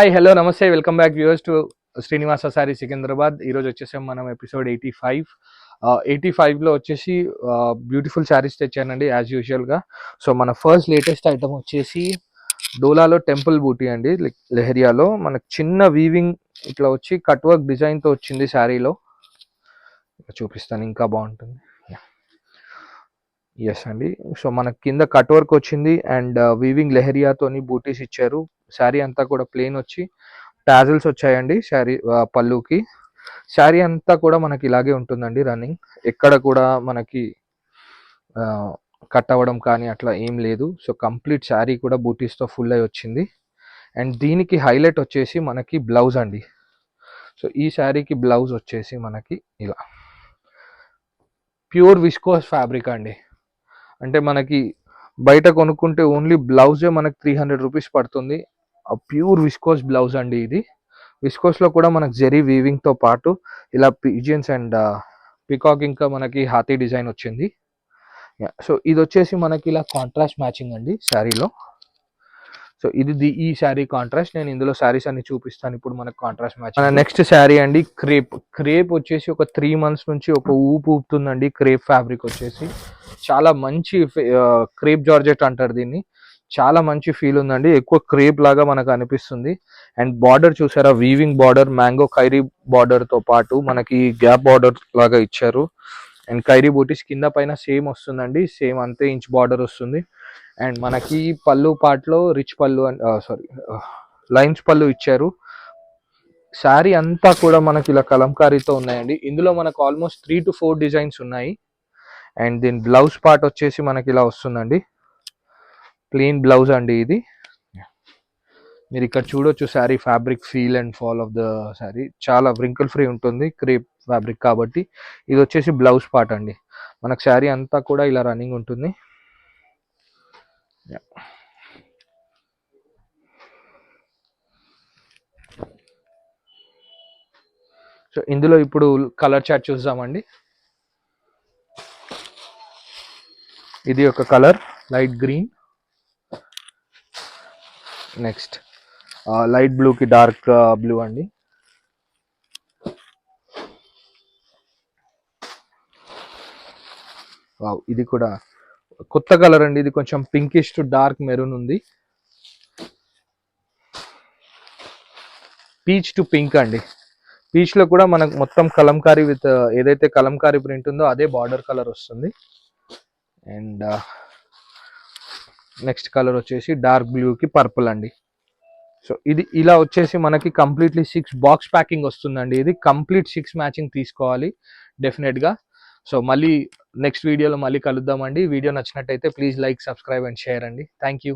Hi hello నమస్తే welcome back viewers to Srinivasa sorry Secunderabad. ఈరోజు వచ్చేసాం మనం ఎపిసోడ్ 85. 85లో వచ్చేసి బ్యూటిఫుల్ శారీస్ తెచ్చానండి యాజ్ యూజువల్గా. సో మన ఫస్ట్ లేటెస్ట్ ఐటమ్ వచ్చేసి డోలాలో టెంపుల్ బూటీ అండి, లైక్ లెహరియాలో మనకు చిన్న వీవింగ్ ఇట్లా వచ్చి కట్ వర్క్ డిజైన్తో వచ్చింది శారీలో. చూపిస్తాను, ఇంకా బాగుంటుంది. ఎస్ అండి, సో మనకి కింద కట్ వర్క్ వచ్చింది అండ్ వీవింగ్ లెహరియాతోని బూటీస్ ఇచ్చారు. శారీ అంతా కూడా ప్లెయిన్ వచ్చి టాజిల్స్ వచ్చాయండి శారీ పళ్ళుకి. శారీ అంతా కూడా మనకి ఇలాగే ఉంటుందండి రన్నింగ్, ఎక్కడ కూడా మనకి కట్ అవ్వడం కానీ అట్లా ఏం లేదు. సో కంప్లీట్ శారీ కూడా బూటీస్తో ఫుల్ అయి వచ్చింది. అండ్ దీనికి హైలైట్ వచ్చేసి మనకి బ్లౌజ్ అండి. సో ఈ శారీకి బ్లౌజ్ వచ్చేసి మనకి ఇలా ప్యూర్ విస్కోస్ ఫ్యాబ్రిక్ అండి. అంటే మనకి బయట కొనుక్కుంటే ఓన్లీ బ్లౌజే మనకి 300 రూపీస్ పడుతుంది. ప్యూర్ విస్కోస్ బ్లౌజ్ అండి ఇది. విస్కోస్లో కూడా మనకు జెరీ వీవింగ్తో పాటు ఇలా పిజియన్స్ అండ్ పికాక్ ఇంకా మనకి హాతీ డిజైన్ వచ్చింది. సో ఇది వచ్చేసి మనకి ఇలా కాంట్రాస్ట్ మ్యాచింగ్ అండి శారీలో. సో ఇది ఈ శారీ కాంట్రాస్ట్. నేను ఇందులో శారీస్ అన్ని చూపిస్తాను ఇప్పుడు మనకు కాంట్రాస్ట్ మ్యాచ్. నెక్స్ట్ శారీ అండి క్రేప్ వచ్చేసి ఒక 3 months నుంచి ఒక ఊపుతుందండి. క్రేప్ ఫ్యాబ్రిక్ వచ్చేసి చాలా మంచి క్రేప్ జార్జెట్ అంటారు దీన్ని. చాలా మంచి ఫీల్ ఉందండి, ఎక్కువ క్రేప్ లాగా మనకు అనిపిస్తుంది. అండ్ బార్డర్ చూసారా, వీవింగ్ బార్డర్, మ్యాంగో ఖైరీ బార్డర్తో పాటు మనకి గ్యాప్ బార్డర్ లాగా ఇచ్చారు. అండ్ ఖైరీ బూటీస్ కింద పైన సేమ్ వస్తుందండి, సేమ్ అంతే ఇంచ్ బార్డర్ వస్తుంది. అండ్ మనకి పళ్ళు పాటలో రిచ్ పళ్ళు సారీ లైన్స్ పళ్ళు ఇచ్చారు. శారీ అంతా కూడా మనకి ఇలా కలంకారీతో ఉన్నాయండి. ఇందులో మనకు ఆల్మోస్ట్ 3 to 4 డిజైన్స్ ఉన్నాయి. అండ్ దీని బ్లౌజ్ పార్ట్ వచ్చేసి మనకి ఇలా వస్తుందండి, ప్లెయిన్ బ్లౌజ్ అండి ఇది. మీరు ఇక్కడ చూడొచ్చు sari fabric feel and fall of the sari. చాలా వ్రింకిల్ ఫ్రీ ఉంటుంది క్రేప్ ఫ్యాబ్రిక్ కాబట్టి. ఇది వచ్చేసి బ్లౌజ్ పార్ట్ అండి. మనకు శారీ అంతా కూడా ఇలా రన్నింగ్ ఉంటుంది. సో ఇందులో ఇప్పుడు కలర్ చార్ట్ చూద్దామండి. ఇది ఒక colour light green, next light బ్లూకి డార్క్ బ్లూ అండి. వావ్, ఇది కూడా కొత్త కలర్ అండి. ఇది కొంచెం పింకిష్ టు డార్క్ మెరూన్ ఉంది. పీచ్ టు పింక్ అండి. పీచ్లో కూడా మనకు మొత్తం కలంకారీ విత్ ఏదైతే కలంకారీ ప్రింట్ ఉందో అదే బార్డర్ కలర్ వస్తుంది. అండ్ నెక్స్ట్ కలర్ వచ్చేసి డార్క్ బ్లూకి పర్పుల్ అండి. సో ఇది ఇలా వచ్చేసి మనకి కంప్లీట్లీ 6 బాక్స్ ప్యాకింగ్ వస్తుందండి. ఇది కంప్లీట్ 6 మ్యాచింగ్ తీసుకోవాలి డెఫినెట్గా. సో మళ్ళీ నెక్స్ట్ వీడియోలో మళ్ళీ కలుద్దామండి. వీడియో నచ్చినట్టయితే please like, subscribe and share అండి. Thank you.